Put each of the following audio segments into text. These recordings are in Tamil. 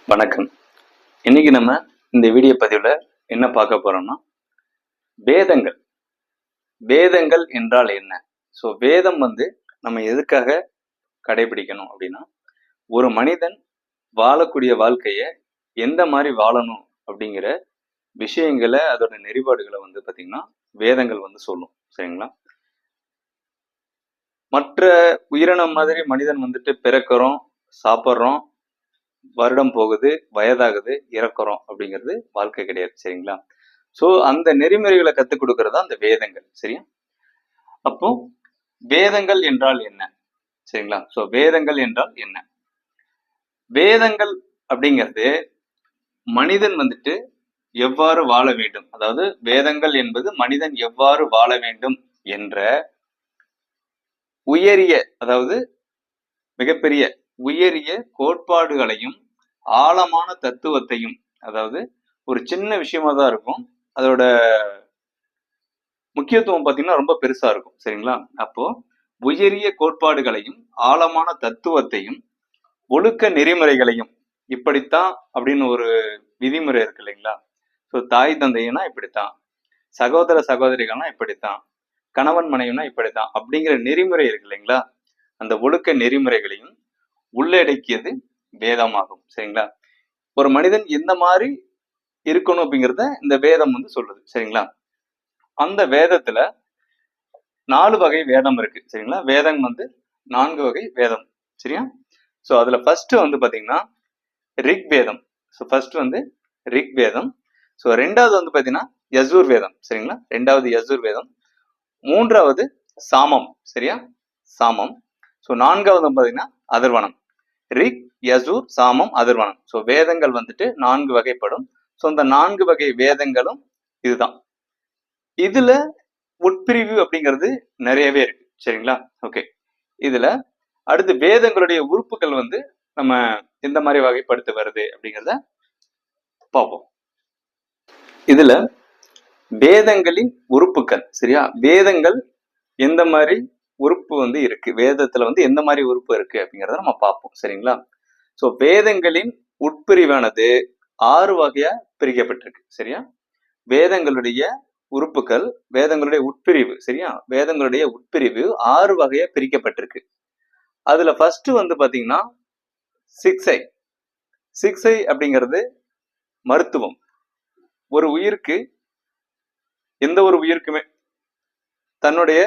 வணக்கம். இன்னைக்கு நம்ம இந்த வீடியோ பதிவுல என்ன பார்க்க போறோம்னா, வேதங்கள். வேதங்கள் என்றால் என்ன? ஸோ வேதம் நம்ம எதுக்காக கடைபிடிக்கணும் அப்படின்னா, ஒரு மனிதன் வாழக்கூடிய வாழ்க்கைய எந்த மாதிரி வாழணும் அப்படிங்கிற விஷயங்களை அதோட நெறிபாடுகளை பார்த்தீங்கன்னா வேதங்கள் சொல்லும். சரிங்களா? மற்ற உயிரினம் மாதிரி மனிதன் பிறக்கிறோம், சாப்பிட்றோம், வருடம் போகுது, வயதாகுது, இறக்குறோம் அப்படிங்கிறது வாழ்க்கை கிடையாது. சரிங்களா? சோ அந்த நெறிமுறைகளை கத்துக் கொடுக்கறதா அந்த வேதங்கள். சரியா? அப்போ வேதங்கள் என்றால் என்ன? சரிங்களா? சோ வேதங்கள் என்றால் என்ன? வேதங்கள் அப்படிங்கிறது மனிதன் எவ்வாறு வாழ வேண்டும், அதாவது வேதங்கள் என்பது மனிதன் எவ்வாறு வாழ வேண்டும் என்ற உயரிய, அதாவது மிகப்பெரிய உயரிய கோட்பாடுகளையும் ஆழமான தத்துவத்தையும், அதாவது ஒரு சின்ன விஷயமா தான் இருக்கும், அதோட முக்கியத்துவம் பார்த்தீங்கன்னா ரொம்ப பெருசா இருக்கும். சரிங்களா? அப்போ உயரிய கோட்பாடுகளையும் ஆழமான தத்துவத்தையும் ஒழுக்க நெறிமுறைகளையும், இப்படித்தான் அப்படின்னு ஒரு விதிமுறை இருக்கு இல்லைங்களா? ஸோ தாய் தந்தைனா இப்படித்தான், சகோதர சகோதரிகள்னா இப்படித்தான், கணவன் மனைவினா இப்படித்தான் அப்படிங்கிற நெறிமுறை இருக்கு இல்லைங்களா? அந்த ஒழுக்க நெறிமுறைகளையும் உள்ளடக்கியது வேதமாகும். சரிங்களா? ஒரு மனிதன் எந்த மாதிரி இருக்கணும் அப்படிங்கிறத இந்த வேதம் சொல்லுது. சரிங்களா? அந்த வேதத்துல 4 வகை வேதம் இருக்கு. சரிங்களா? வேதம் 4 வகை வேதம். சரியா? ஸோ அதுல ஃபர்ஸ்ட் பாத்தீங்கன்னா ரிக் வேதம். ஸோ ஃபர்ஸ்ட் ரிக் வேதம். ஸோ ரெண்டாவது பாத்தீங்கன்னா யஜூர் வேதம். சரிங்களா? ரெண்டாவது யஜூர் வேதம். மூன்றாவது சாமம். சரியா? சாமம். ஸோ நான்காவது பாத்தீங்கன்னா அதர்வனம். ரிக், யஜூர், சாமம், அதர்வனம். ஸோ வேதங்கள் 4 வகைப்படும். ஸோ இந்த 4 வகை வேதங்களும் இதுதான். இதுல உட்பிரிவு அப்படிங்கிறது நிறையவே இருக்கு. சரிங்களா? ஓகே. இதுல அடுத்து வேதங்களுடைய உறுப்புகள் நம்ம எந்த மாதிரி வகைப்படுத்த வருது அப்படிங்கிறத பார்ப்போம். இதுல வேதங்களின் உறுப்புகள். சரியா? வேதங்கள் எந்த மாதிரி உறுப்பு இருக்கு, வேதத்துல எந்த மாதிரி உறுப்பு இருக்கு அப்படிங்கிறத நம்ம பார்ப்போம். சரிங்களா? சோ வேதங்களின் உட்பிரிவானது 6 வகையா பிரிக்கப்பட்டிருக்கு. சரியா? வேதங்களுடைய உறுப்புகள், வேதங்களுடைய உட்பிரிவு. சரியா? வேதங்களுடைய உட்பிரிவு 6 வகையா பிரிக்கப்பட்டிருக்கு. அதுல ஃபர்ஸ்ட் பாத்தீங்கன்னா சிக்ஸை. சிக்ஸை அப்படிங்கிறது மருத்துவம். ஒரு உயிருக்கு, எந்த ஒரு உயிருக்குமே தன்னுடைய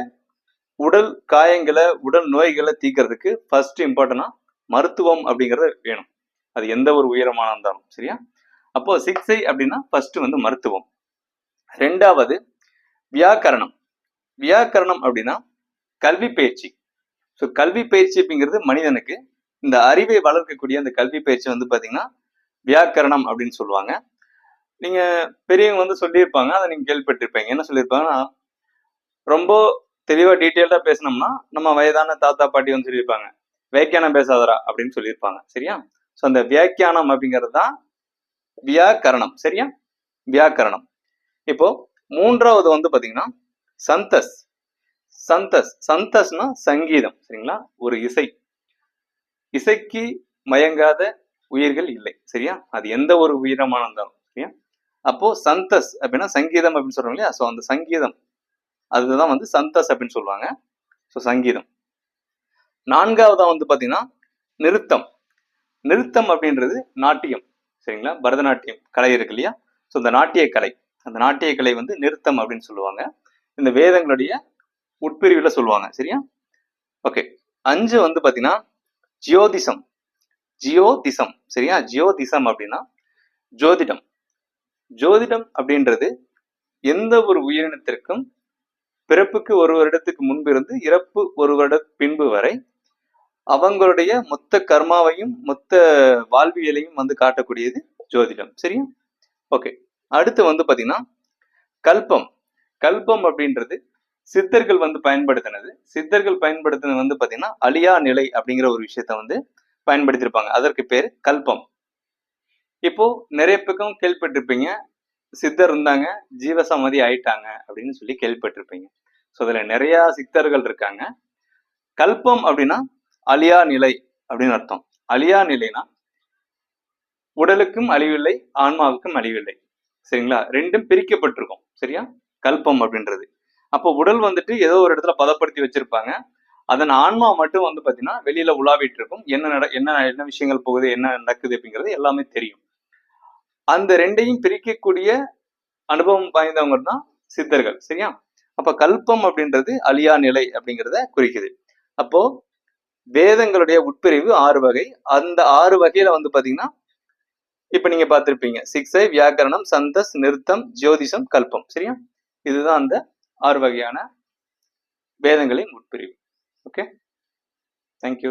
உடல் காயங்களை, உடல் நோய்களை தீர்க்கறதுக்கு ஃபர்ஸ்ட் இம்பார்ட்டன்டா மருத்துவம் அப்படிங்கிறது வேணும். அது எந்த ஒரு உயிரமான இருந்தாலும். சரியா? அப்போ சிக்ஸை அப்படின்னா ஃபர்ஸ்ட் மருத்துவம். ரெண்டாவது வியாக்கரணம். வியாக்கரணம் அப்படின்னா கல்வி பயிற்சி. ஸோ கல்வி பயிற்சி அப்படிங்கிறது மனிதனுக்கு இந்த அறிவை வளர்க்கக்கூடிய அந்த கல்வி பயிற்சி பாத்தீங்கன்னா வியாக்கரணம் அப்படின்னு சொல்லுவாங்க. நீங்க பெரியவங்க சொல்லியிருப்பாங்க, அதை நீங்க கேள்விப்பட்டிருப்பீங்க. என்ன சொல்லியிருப்பாங்கன்னா, ரொம்ப தெளிவா டீட்டெயில்டா பேசணும்னா நம்ம வயதான தாத்தா பாட்டி சொல்லியிருப்பாங்க, வியாக்கியானம் பேசாதரா அப்படின்னு சொல்லியிருப்பாங்க. சரியா? ஸோ அந்த வியாக்கியானம் அப்படிங்கிறது தான் வியாக்கரணம். சரியா? வியாக்கரணம். இப்போ மூன்றாவது பாத்தீங்கன்னா சந்தஸ். சந்தஸ். சந்தஸ்னா சங்கீதம். சரிங்களா? ஒரு இசை. இசைக்கு மயங்காத உயிர்கள் இல்லை. சரியா? அது எந்த ஒரு உயிரமான இருந்தாலும். சரியா? அப்போ சந்தஸ் அப்படின்னா சங்கீதம் அப்படின்னு சொல்றோம் இல்லையா? ஸோ அந்த சங்கீதம், அதுதான் சந்தஸ் அப்படின்னு சொல்லுவாங்க. ஸோ சங்கீதம். நான்காவதா பாத்தீங்கன்னா நிருத்தம். நிருத்தம் அப்படின்றது நாட்டியம். சரிங்களா? பரதநாட்டியம் கலை இருக்கு இல்லையா? ஸோ இந்த நாட்டிய கலை, அந்த நாட்டிய கலை நிருத்தம் அப்படின்னு சொல்லுவாங்க. இந்த வேதங்களுடைய உட்பிரிவுல சொல்லுவாங்க. சரியா? ஓகே. 5 பாத்தீங்கன்னா ஜியோதிசம். ஜியோதிசம். சரியா? ஜியோதிசம் அப்படின்னா ஜோதிடம். ஜோதிடம் அப்படின்றது எந்த ஒரு உயிரினத்திற்கும் பிறப்புக்கு ஒரு வருடத்துக்கு முன்பு இருந்து இறப்பு ஒரு வருட பின்பு வரை அவங்களுடைய மொத்த கர்மாவையும் மொத்த வாழ்வியலையும் காட்டக்கூடியது ஜோதிடம். சரியா? ஓகே. அடுத்து பாத்தீங்கன்னா கல்பம். கல்பம் அப்படின்றது சித்தர்கள் பயன்படுத்தினது. சித்தர்கள் பயன்படுத்தினது பாத்தீங்கன்னா அழியா நிலை அப்படிங்கிற ஒரு விஷயத்த பயன்படுத்தியிருப்பாங்க. அதற்கு பேரு கல்பம். இப்போ நிறைய பக்கம் கேள்விப்பட்டிருப்பீங்க, சித்தர் இருந்தாங்க, ஜீவசமாதி ஆயிட்டாங்க அப்படின்னு சொல்லி கேள்விப்பட்டிருப்பீங்க. ஸோ இதுல நிறைய சித்தர்கள் இருக்காங்க. கல்பம் அப்படின்னா அழியா நிலை அப்படின்னு அர்த்தம். அழியா நிலைனா உடலுக்கும் அழிவில்லை, ஆன்மாவுக்கும் அழிவில்லை. சரிங்களா? ரெண்டும் பிரிக்கப்பட்டிருக்கும். சரியா? கல்பம் அப்படின்றது. அப்போ உடல் வந்துட்டு ஏதோ ஒரு இடத்துல பதப்படுத்தி வச்சிருப்பாங்க. அதன் ஆன்மா மட்டும் வந்து பாத்தீங்கன்னா வெளியில உலாவிட்டு இருக்கும். என்ன விஷயங்கள் போகுது, என்ன நடக்குது அப்படிங்கிறது எல்லாமே தெரியும். அந்த ரெண்டையும் பிரிக்கக்கூடிய அனுபவம் வாய்ந்தவங்க தான் சித்தர்கள். சரியா? அப்ப கல்பம் அப்படின்றது அழியா நிலை அப்படிங்கிறத குறிக்குது. அப்போ வேதங்களுடைய உட்பிரிவு 6 வகை. அந்த 6 வகையில வந்து பாத்தீங்கன்னா இப்ப நீங்க பார்த்திருப்பீங்க. சிக்ஷை, வியாக்கரணம், சந்தஸ், நிருத்தம், ஜோதிஷம், கல்பம். சரியா? இதுதான் அந்த 6 வகையான வேதங்களின் உட்பிரிவு. Okay, thank you.